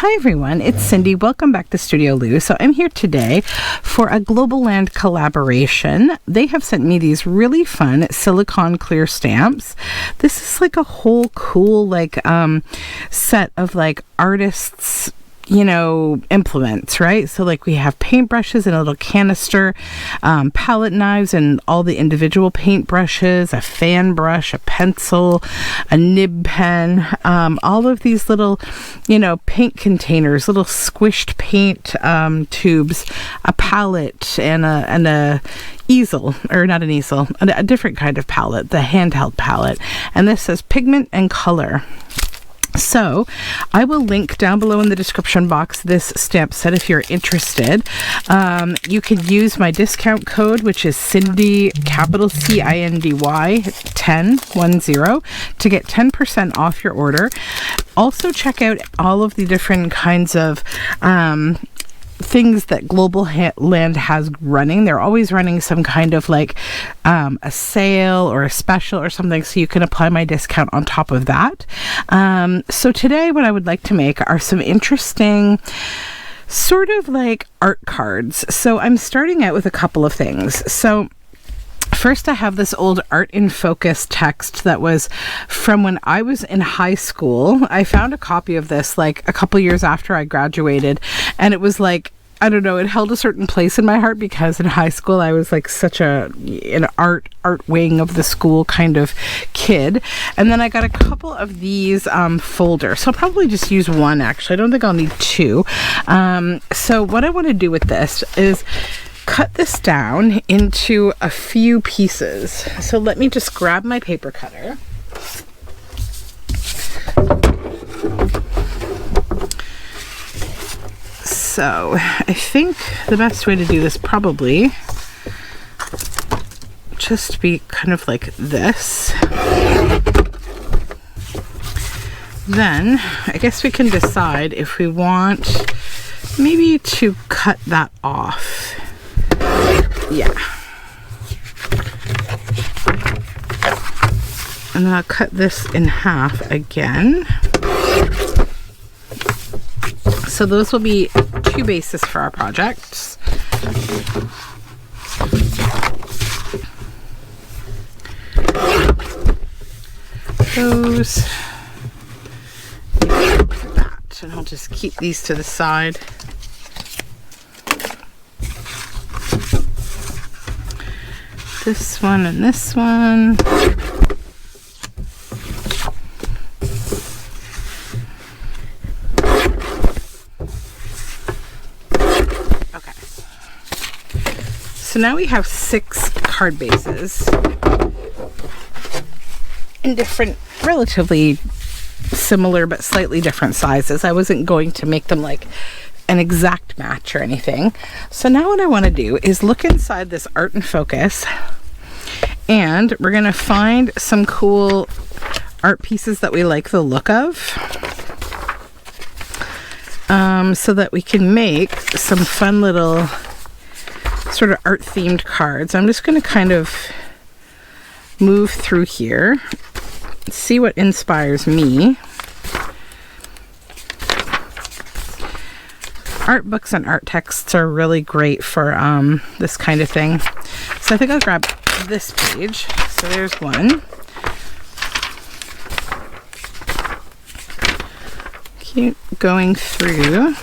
Hi everyone, it's Cindy. Welcome back to Studioloo. So I'm here today for a Globleland collaboration. They have sent me these really fun silicone clear stamps. This is like a whole cool set of artists implements, right? So we have paintbrushes in a little canister, palette knives and all the individual paint brushes, a fan brush, a pencil, a nib pen, all of these little, paint containers, little squished paint tubes, a palette and a easel, or not an easel, a different kind of palette, the handheld palette. And this says pigment and color. So I will link down below in the description box this stamp set if you're interested. You can use my discount code, which is Cindy, capital CINDY 10 to get 10% off your order. Also check out all of the different kinds of things that Globleland has running. They're always running some kind of a sale or a special or something, so you can apply my discount on top of that. So today what I would like to make are some interesting sort of art cards. So I'm starting out with a couple of things. So first, I have this old Art in Focus text that was from when I was in high school. I found a copy of this a couple years after I graduated, and it was I don't know, it held a certain place in my heart because in high school I was such an art wing of the school kind of kid. And then I got a couple of these folders. So I'll probably just use one, actually. I don't think I'll need two. So what I want to do with this is cut this down into a few pieces. So let me just grab my paper cutter. So I think the best way to do this probably just be kind of like this. Then I guess we can decide if we want maybe to cut that off. Yeah. And then I'll cut this in half again. So those will be two bases for our projects. Those, that, and I'll just keep these to the side. This one and this one. So now we have 6 card bases in different, relatively similar but slightly different sizes. I wasn't going to make them an exact match or anything. So now what I want to do is look inside this Art in Focus, and we're going to find some cool art pieces that we like the look of, so that we can make some fun little sort of art themed cards. I'm just going to kind of move through here, see what inspires me. Art books and art texts are really great for this kind of thing. So I think I'll grab this page. So there's one. Keep going through.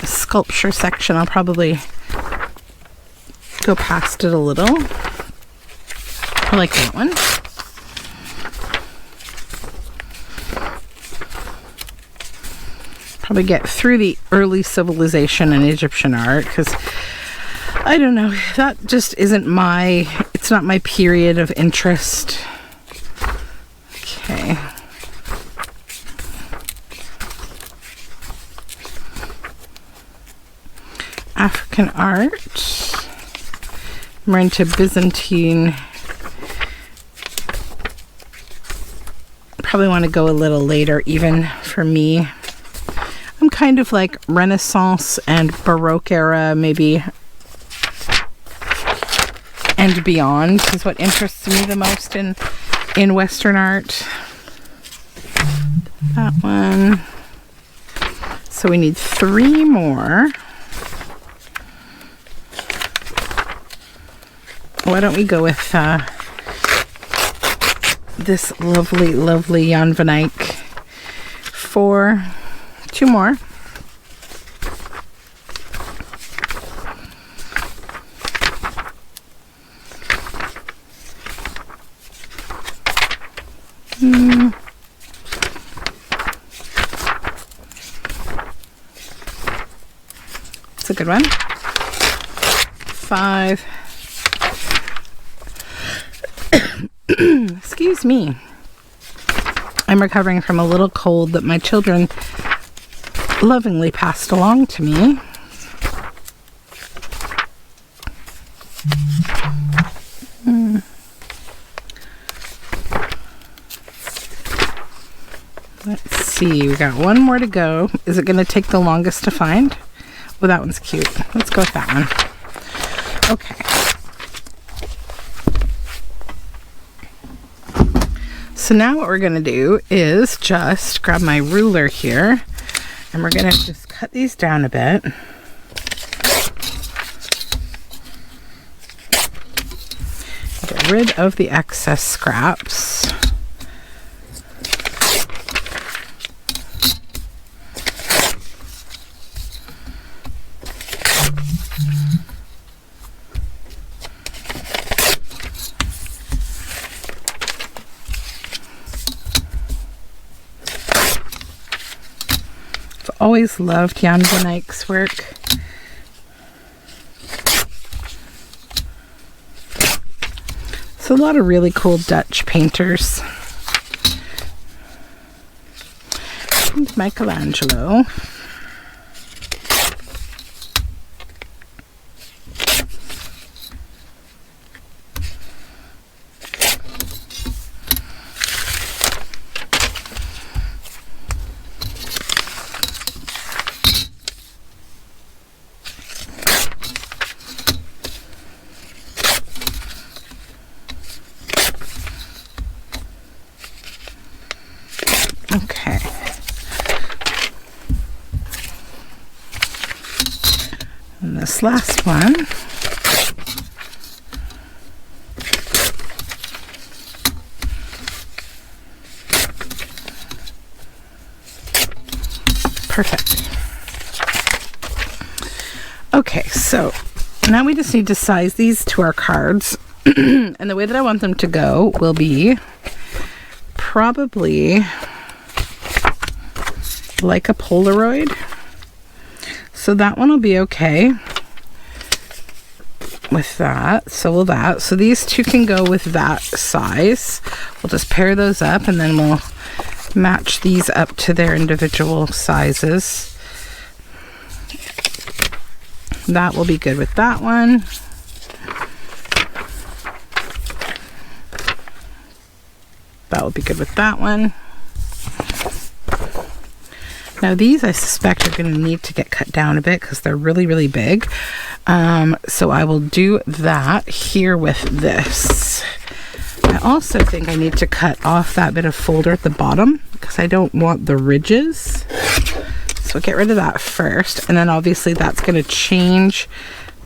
Sculpture section, I'll probably go past it a little. I like that one. Probably get through the early civilization and Egyptian art, because I don't know, that just isn't it's not my period of interest. Okay. African art. We're into Byzantine. Probably want to go a little later even for me. I'm kind of Renaissance and Baroque era, maybe and beyond is what interests me the most in Western art. That one. So we need 3 more. Why don't we go with this lovely, lovely Jan van Eyck for 2 more. It's a good one. 5. Excuse me. I'm recovering from a little cold that my children lovingly passed along to me. Let's see, we got 1 more to go. Is it going to take the longest to find? Oh, that one's cute. Let's go with that one. Okay. So now what we're going to do is just grab my ruler here, and we're going to just cut these down a bit. Get rid of the excess scraps. Always loved Jan van Eyck's work. So a lot of really cool Dutch painters. And Michelangelo. Okay. And this last one. Perfect. Okay, so now we just need to size these to our cards. And the way that I want them to go will be probably like a Polaroid. So that one will be okay with that. So will that. So these 2 can go with that size. We'll just pair those up and then we'll match these up to their individual sizes. That will be good with that one. That will be good with that one. Now these I suspect are going to need to get cut down a bit because they're really, really big. So I will do that here with this. I also think I need to cut off that bit of folder at the bottom because I don't want the ridges. So get rid of that first. And then obviously that's going to change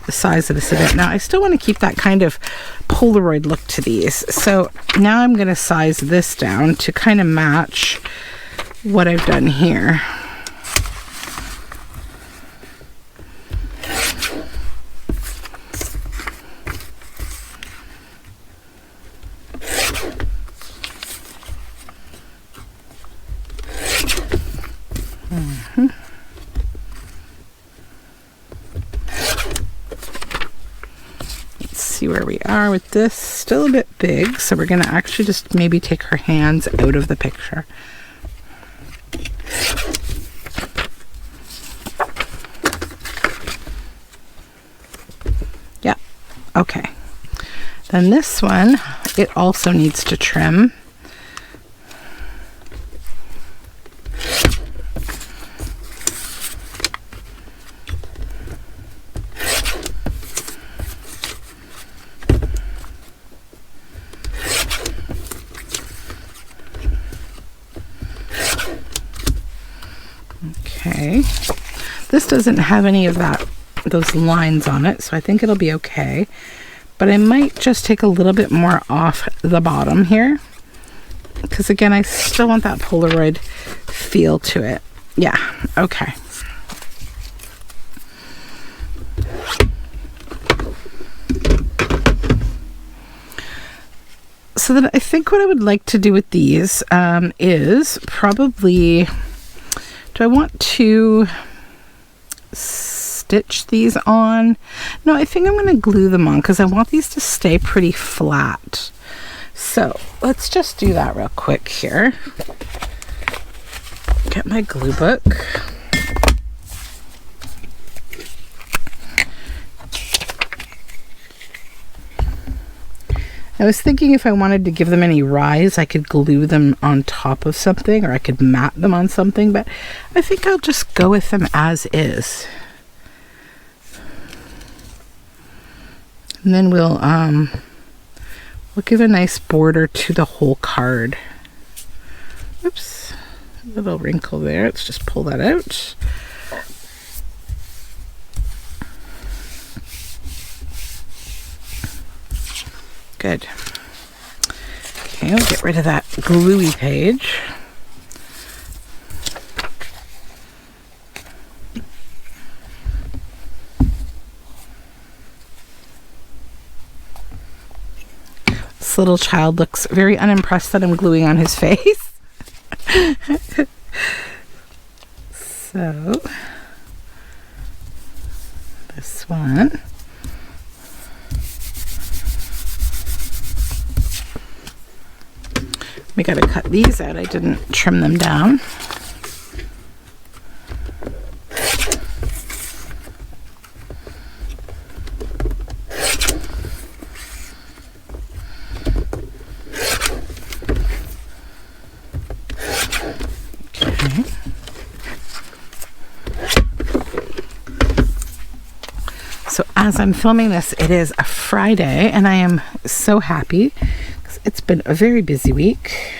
the size of this a bit. Now I still want to keep that kind of Polaroid look to these. So now I'm going to size this down to kind of match what I've done here. See where we are with this. Still a bit big, so we're going to actually just maybe take her hands out of the picture. Yeah, okay. Then this one, it also needs to trim. Okay. This doesn't have any of those lines on it, so I think it'll be okay. But I might just take a little bit more off the bottom here, because again, I still want that Polaroid feel to it. Yeah, okay. So then I think what I would like to do with these is probably, do I want to stitch these on? No, I think I'm going to glue them on because I want these to stay pretty flat. So let's just do that real quick here. Get my glue book. I was thinking if I wanted to give them any rise, I could glue them on top of something, or I could mat them on something, but I think I'll just go with them as is. And then we'll give a nice border to the whole card. Oops, a little wrinkle there. Let's just pull that out. Good. Okay, I'll get rid of that gluey page. This little child looks very unimpressed that I'm gluing on his face. So, this one. We got to cut these out. I didn't trim them down. Okay. So as I'm filming this, it is a Friday, and I am so happy. It's been a very busy week.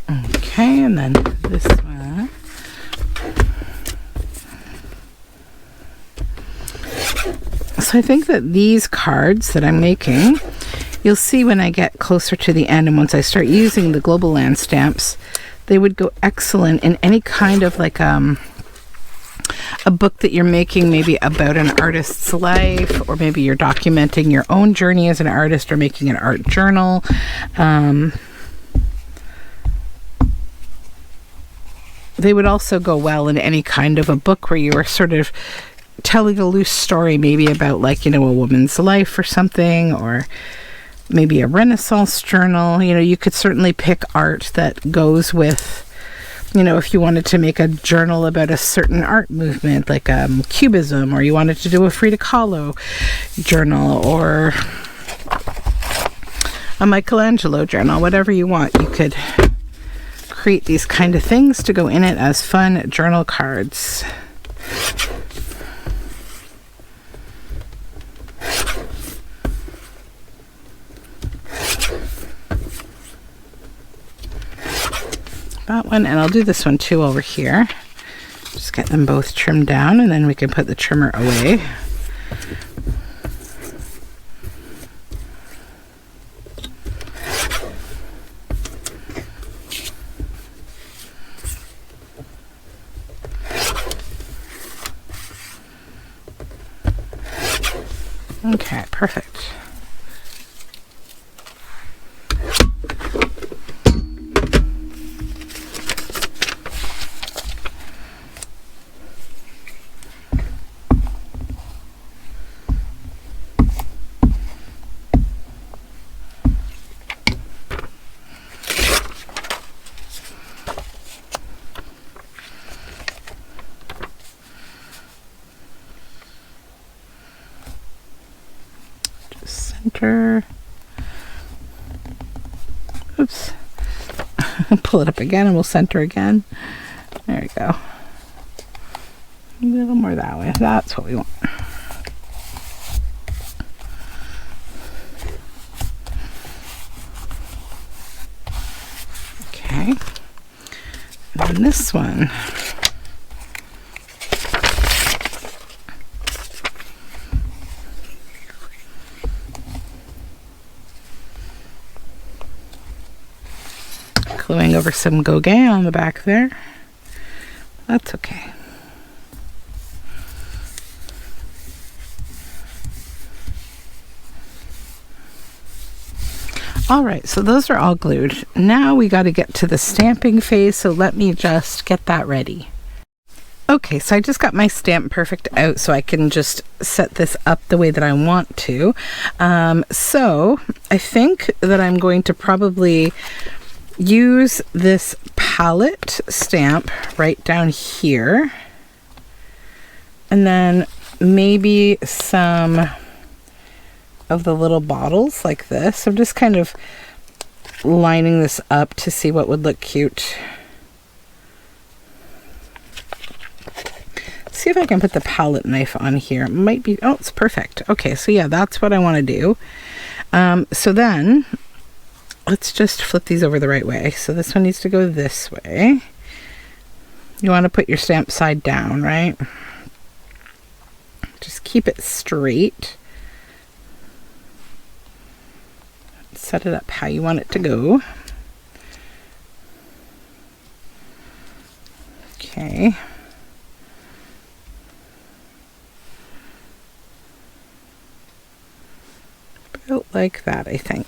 Okay, and then this one. So I think that these cards that I'm making, you'll see when I get closer to the end and once I start using the Globleland stamps, they would go excellent in any kind of like a book that you're making, maybe about an artist's life, or maybe you're documenting your own journey as an artist, or making an art journal. They would also go well in any kind of a book where you are sort of telling a loose story, maybe about, like, you know, a woman's life or something, or maybe a Renaissance journal. You know, you could certainly pick art that goes with, you know, if you wanted to make a journal about a certain art movement, like Cubism, or you wanted to do a Frida Kahlo journal, or a Michelangelo journal, whatever you want. You could create these kind of things to go in it as fun journal cards. That one, and I'll do this one too over here. Just get them both trimmed down, and then we can put the trimmer away. Okay, perfect. Center. Oops. pull it up again and we'll center again. There we go. A little more that way. That's what we want. Okay. And then this one. Gluing over some Gauguin on the back there. That's okay. All right, so those are all glued. Now we got to get to the stamping phase, so let me just get that ready. Okay, so I just got my Stamp Perfect out so I can just set this up the way that I want to. So I think that I'm going to probably use this palette stamp right down here, and then maybe some of the little bottles like this. I'm just kind of lining this up to see what would look cute. See if I can put the palette knife on here. It might be, oh, it's perfect. Okay, so yeah, that's what I want to do. So then let's just flip these over the right way. So this one needs to go this way. You want to put your stamp side down, right? Just keep it straight. Set it up how you want it to go. Okay. About like that, I think.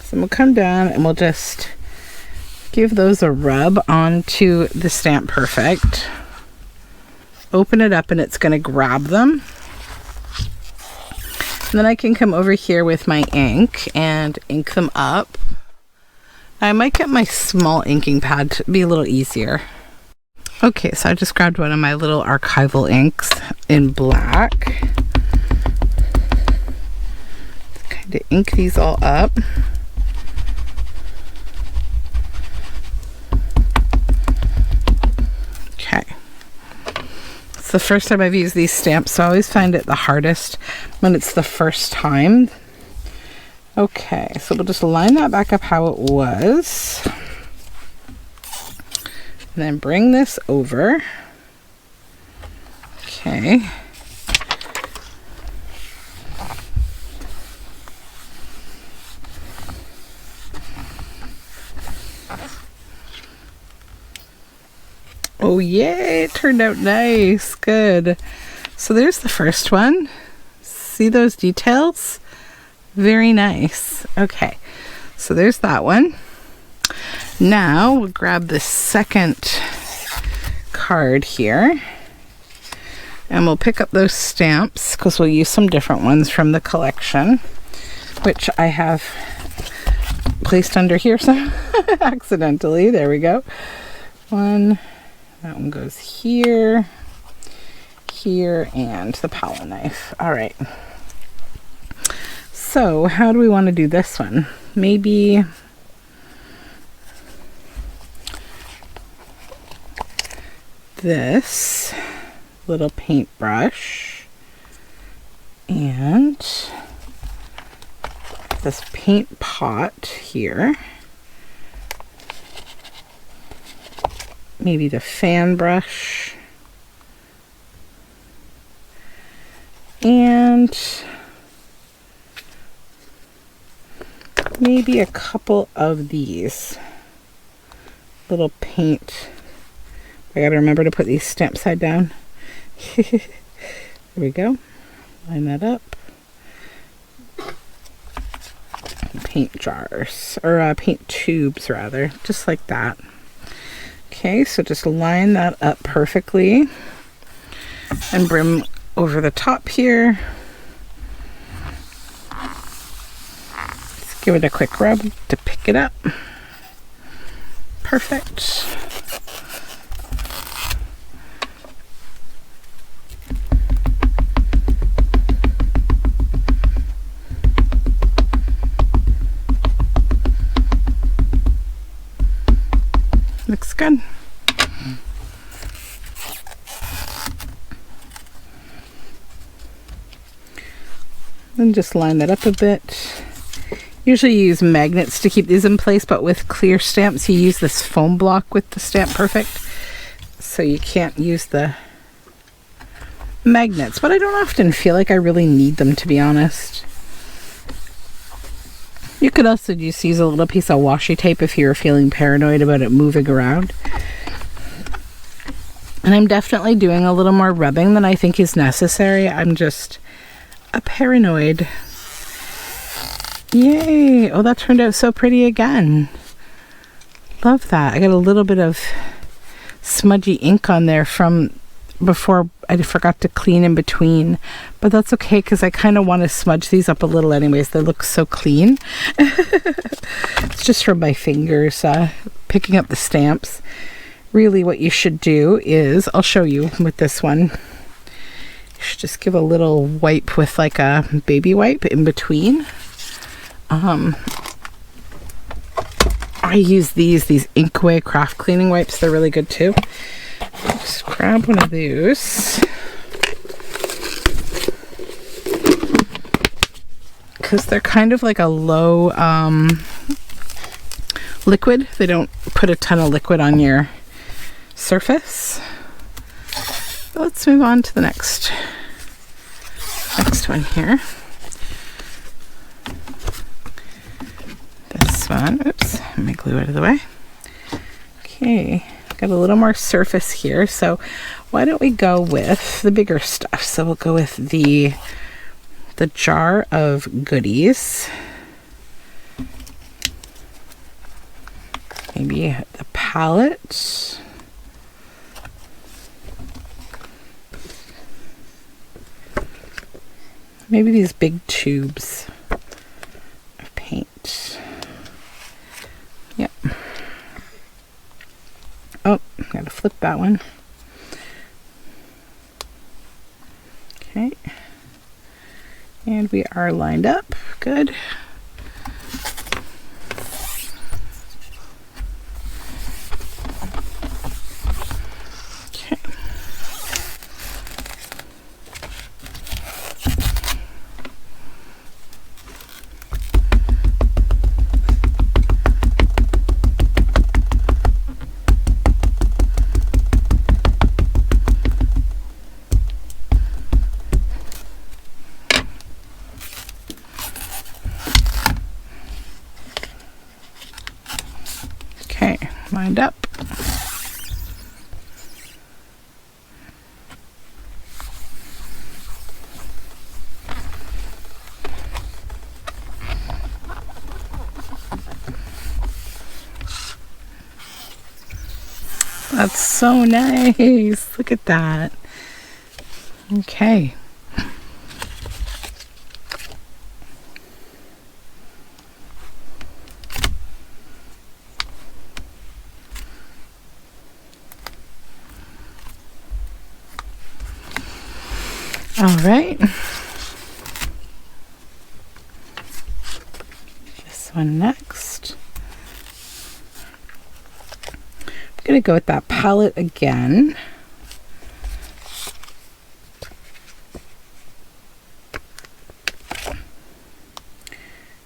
So we'll come down and we'll just give those a rub onto the Stamp Perfect. Open it up and it's going to grab them. And then I can come over here with my ink and ink them up. I might get my small inking pad to be a little easier. Okay, so I just grabbed one of my little archival inks in black. Kind of ink these all up. Okay. It's the first time I've used these stamps, so I always find it the hardest when it's the first time. Okay, so we'll just line that back up how it was. And then bring this over. Okay. Oh yay, it turned out nice. Good. So there's the first one. See those details? Very nice. Okay, so there's that one. Now we'll grab the second card here and we'll pick up those stamps because we'll use some different ones from the collection, which I have placed under here so accidentally. There we go. One. That one goes here, here, and the palette knife. All right. So how do we want to do this one? Maybe this little paintbrush and this paint pot here. Maybe the fan brush and maybe a couple of these little paint. I gotta remember to put these stamps side down. There we go. Line that up. Paint jars, or paint tubes rather, just like that. Okay, so just line that up perfectly and bring over the top here. Let's give it a quick rub to pick it up. Perfect. And just line that up a bit. Usually you use magnets to keep these in place, but with clear stamps you use this foam block with the Stamp Perfect, so you can't use the magnets, but I don't often feel like I really need them, to be honest. You could also just use a little piece of washi tape if you're feeling paranoid about it moving around. And I'm definitely doing a little more rubbing than I think is necessary. I'm just a paranoid. Yay! Oh, that turned out so pretty again. Love that. I got a little bit of smudgy ink on there from before I forgot to clean in between, but that's okay because I kind of want to smudge these up a little anyways. They look so clean. It's just from my fingers picking up the stamps. Really what you should do is, I'll show you with this one, you should just give a little wipe with like a baby wipe in between. I use these Inkway craft cleaning wipes. They're really good too. Just grab one of those, because they're kind of like a low liquid. They don't put a ton of liquid on your surface. Let's move on to the next one here. This one, oops, let me glue it out of the way. Okay, got a little more surface here, so why don't we go with the bigger stuff? So we'll go with the jar of goodies. Maybe the palette. Maybe these big tubes of paint. Yep. Oh, gotta flip that one. Okay. And we are lined up. Good. Lined up. That's so nice. Look at that. Okay. All right. This one next. I'm going to go with that palette again.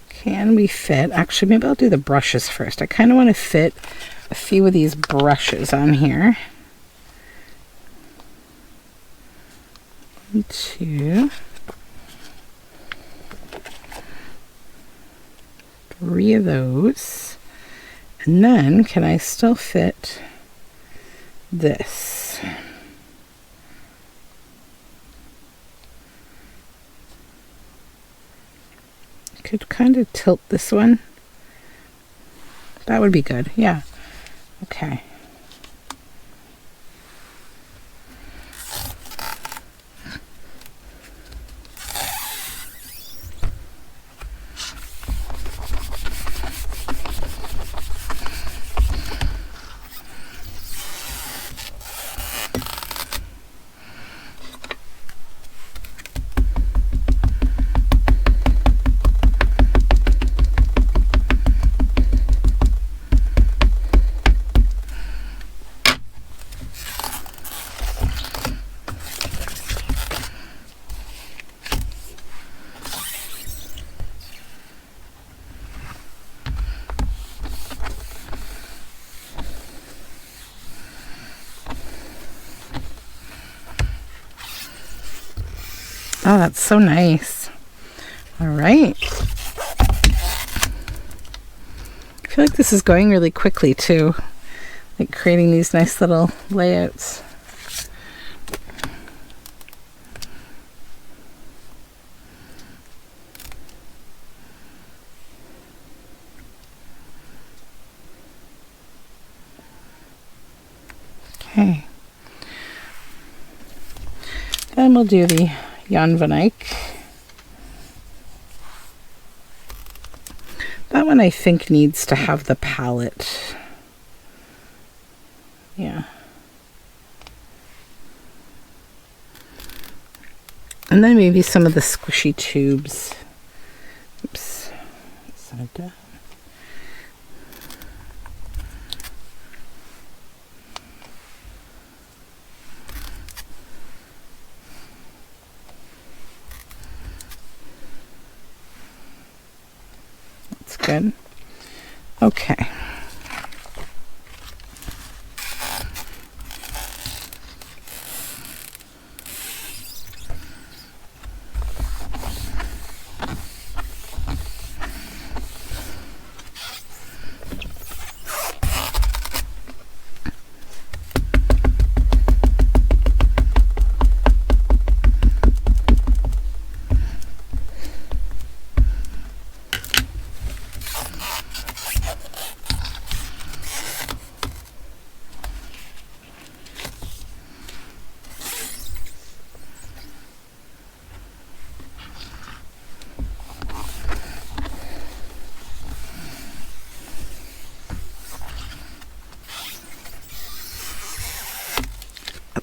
Can we fit? Actually, maybe I'll do the brushes first. I kind of want to fit a few of these brushes on here. 2, 3 of those, and then can I still fit this? Could kind of tilt this one. That would be good. Yeah. Okay. Oh, that's so nice. All right. I feel like this is going really quickly too, like creating these nice little layouts. Okay. Then we'll do the Jan van Eyck. That one I think needs to have the palette. Yeah. And then maybe some of the squishy tubes. Oops. Set it down. That's good. Okay.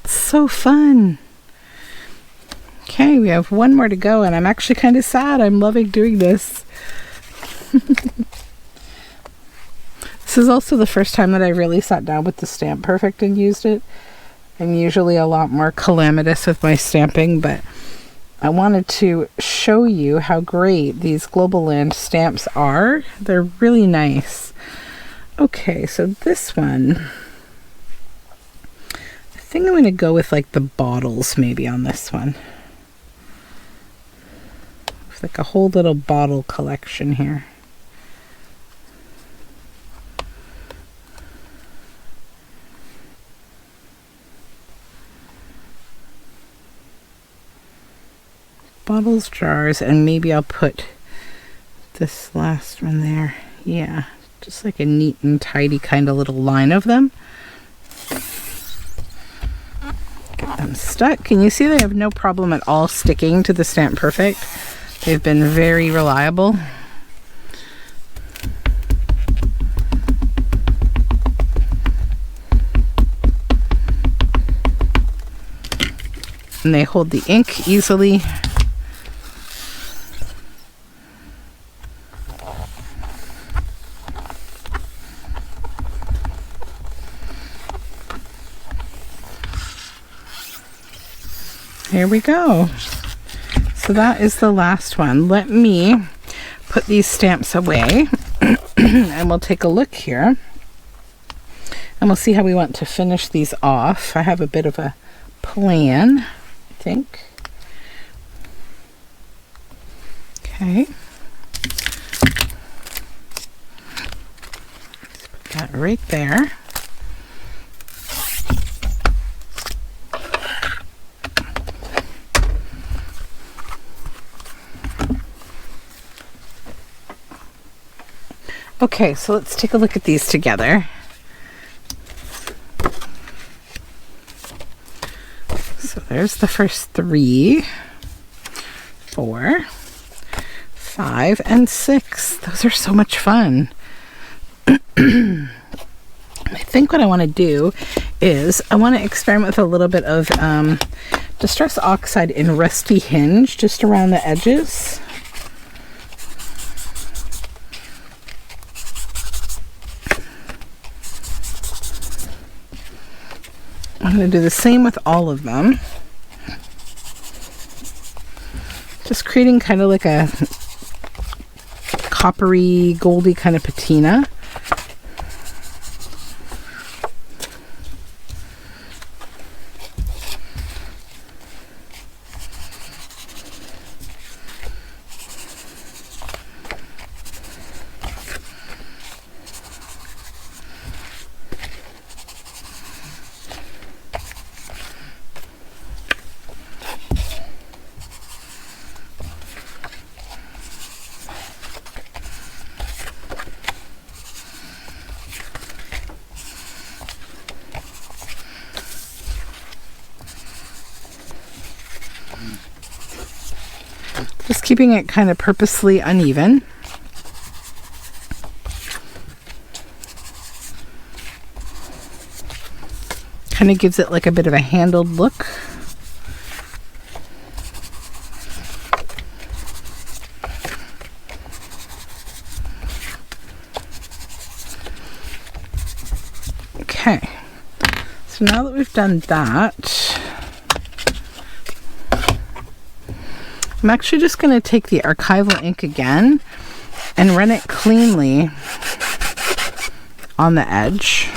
So fun. Okay, we have one more to go, and I'm actually kind of sad. I'm loving doing this. This is also the first time that I really sat down with the Stamp Perfect and used it. I'm usually a lot more calamitous with my stamping, but I wanted to show you how great these Globleland stamps are. They're really nice. Okay, so this one, I think I'm going to go with like the bottles maybe on this one. It's like a whole little bottle collection here. Bottles, jars, and maybe I'll put this last one there. Yeah, just like a neat and tidy kind of little line of them. Get them stuck. Can you see they have no problem at all sticking to the Stamp Perfect? They've been very reliable. And they hold the ink easily. Here we go. So that is the last one. Let me put these stamps away and we'll take a look here. And we'll see how we want to finish these off. I have a bit of a plan, I think. Okay. Let's put that right there. Okay, so let's take a look at these together. So there's the first 3, 4, 5, and 6. Those are so much fun. I think what I want to do is I want to experiment with a little bit of Distress Oxide in Rusty Hinge just around the edges. I'm going to do the same with all of them. Just creating kind of like a coppery, goldy kind of patina. keeping it kind of purposely uneven. Kind of gives it like a bit of a handled look. Okay, so now that we've done that, I'm actually just going to take the archival ink again and run it cleanly on the edge.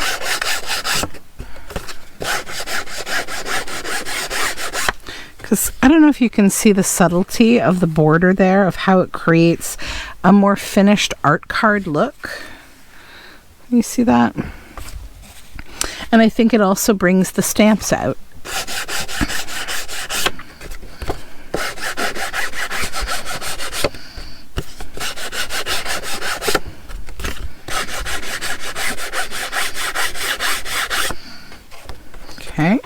Because I don't know if you can see the subtlety of the border there, of how it creates a more finished art card look. You see that? And I think it also brings the stamps out. Okay.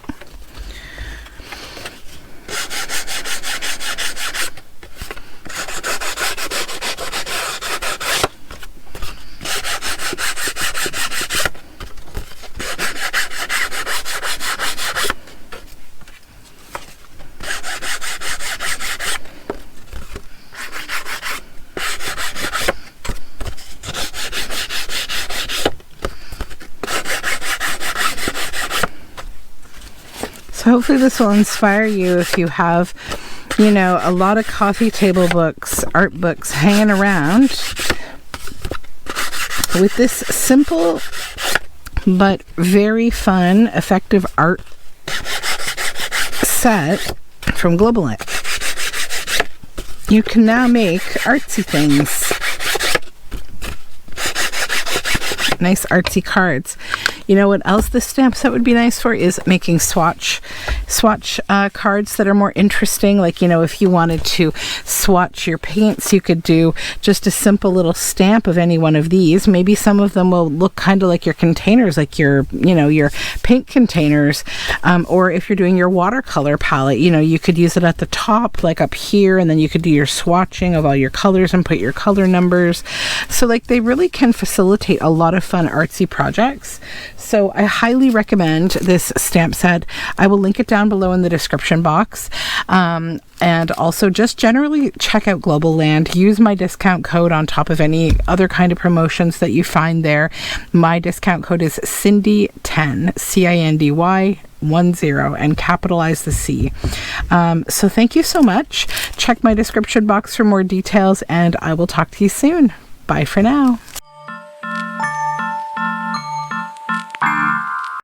So hopefully this will inspire you if you have, you know, a lot of coffee table books, art books hanging around. With this simple but very fun, effective art set from Globleland, you can now make artsy things. Nice artsy cards. You know what else this stamp set would be nice for is making swatch cards that are more interesting. Like, you know, if you wanted to swatch your paints, you could do just a simple little stamp of any one of these. Maybe some of them will look kind of like your containers, like your, you know, your paint containers. Or if you're doing your watercolor palette, you know, you could use it at the top, like up here, and then you could do your swatching of all your colors and put your color numbers. So like they really can facilitate a lot of fun artsy projects. So I highly recommend this stamp set. I will link it down below in the description box. And also just generally check out Globleland. Use my discount code on top of any other kind of promotions that you find there. My discount code is Cindy10, CINDY10, and capitalize the C. So thank you so much. Check my description box for more details, and I will talk to you soon. Bye for now.